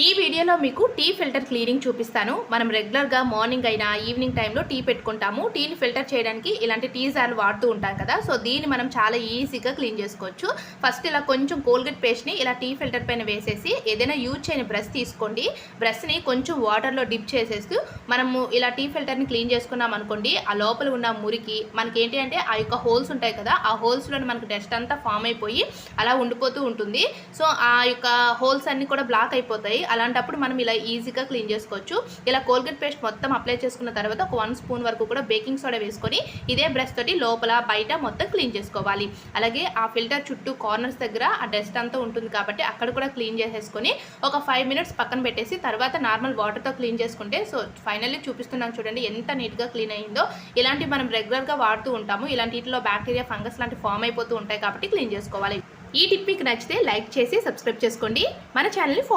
ఈ వీడియోలో మీకు టీ ఫిల్టర్ క్లీనింగ్ చూపిస్తాను. మనం రెగ్యులర్గా మార్నింగ్ అయినా ఈవినింగ్ టైంలో టీ పెట్టుకుంటాము. టీని ఫిల్టర్ చేయడానికి ఇలాంటి టీ జార్లు వాడుతూ ఉంటాం కదా. సో దీన్ని మనం చాలా ఈజీగా క్లీన్ చేసుకోవచ్చు. ఫస్ట్ ఇలా కొంచెం కోల్గేట్ పేస్ట్ని ఇలా టీ ఫిల్టర్ పైన వేసేసి ఏదైనా యూజ్ చేయని బ్రష్ తీసుకోండి. బ్రష్ని కొంచెం వాటర్లో డిప్ చేసేస్తూ మనము ఇలా టీ ఫిల్టర్ని క్లీన్ చేసుకున్నాం అనుకోండి, ఆ లోపల ఉన్న మురికి మనకి ఏంటి అంటే ఆ యొక్క హోల్స్ ఉంటాయి కదా, ఆ హోల్స్లో మనకు డస్ట్ అంతా ఫామ్ అయిపోయి అలా ఉండిపోతూ ఉంటుంది. సో ఆ యొక్క హోల్స్ అన్నీ కూడా బ్లాక్ అయిపోతాయి. అలాంటప్పుడు మనం ఇలా ఈజీగా క్లీన్ చేసుకోవచ్చు. ఇలా కోల్గేట్ పేస్ట్ మొత్తం అప్లై చేసుకున్న తర్వాత ఒక 1 స్పూన్ వరకు కూడా బేకింగ్ సోడా వేసుకొని ఇదే బ్రష్ తోటి లోపల బయట మొత్తం క్లీన్ చేసుకోవాలి. అలాగే ఆ ఫిల్టర్ చుట్టూ కార్నర్స్ దగ్గర ఆ డస్ట్ అంతా ఉంటుంది కాబట్టి అక్కడ కూడా క్లీన్ చేసేసుకొని ఒక 5 మినిట్స్ పక్కన పెట్టేసి తర్వాత నార్మల్ వాటర్తో క్లీన్ చేసుకుంటే సో ఫైనల్లీ చూపిస్తున్నాను చూడండి ఎంత నీట్గా క్లీన్ అయ్యిందో. ఇలాంటివి మనం రెగ్యులర్గా వాడుతూ ఉంటాము. ఇలాంటి వీటిలో బ్యాక్టీరియా ఫంగస్ లాంటి ఫామ్ అయిపోతూ ఉంటాయి కాబట్టి క్లీన్ చేసుకోవాలి. ఈ టిప్ మీకు నచ్చితే లైక్ చేసి సబ్స్క్రైబ్ చేసుకోండి. మన ఛానల్ని ఫాలో